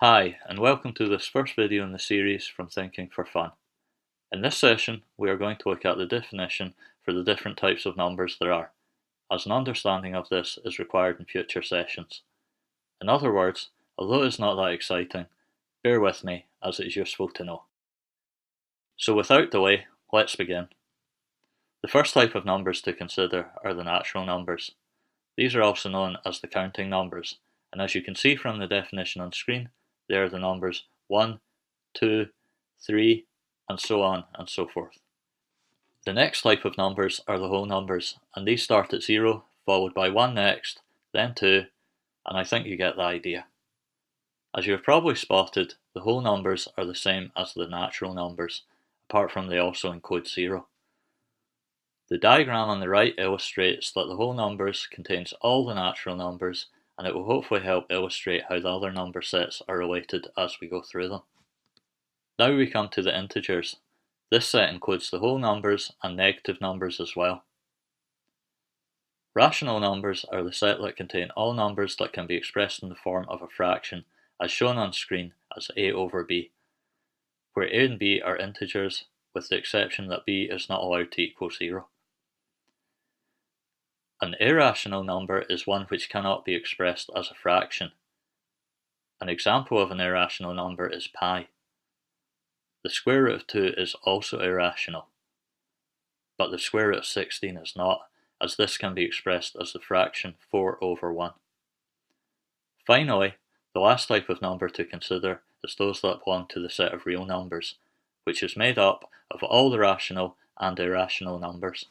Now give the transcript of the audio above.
Hi, and welcome to this first video in the series from Thinking for Fun. In this session, we are going to look at the definition for the different types of numbers there are, as an understanding of this is required in future sessions. In other words, although it is not that exciting, bear with me as it is useful to know. So without delay, let's begin. The first type of numbers to consider are the natural numbers. These are also known as the counting numbers, and as you can see from the definition on screen, they are the numbers 1, 2, 3, and so on and so forth. The next type of numbers are the whole numbers, and these start at 0, followed by 1 next, then 2, and I think you get the idea. As you have probably spotted, the whole numbers are the same as the natural numbers, apart from they also include 0. The diagram on the right illustrates that the whole numbers contains all the natural numbers, and it will hopefully help illustrate how the other number sets are related as we go through them. Now we come to the integers. This set includes the whole numbers and negative numbers as well. Rational numbers are the set that contain all numbers that can be expressed in the form of a fraction, as shown on screen as a over b, where a and b are integers, with the exception that b is not allowed to equal 0. An irrational number is one which cannot be expressed as a fraction. An example of an irrational number is pi. The square root of 2 is also irrational, but the square root of 16 is not, as this can be expressed as the fraction 4 over 1. Finally, the last type of number to consider is those that belong to the set of real numbers, which is made up of all the rational and irrational numbers.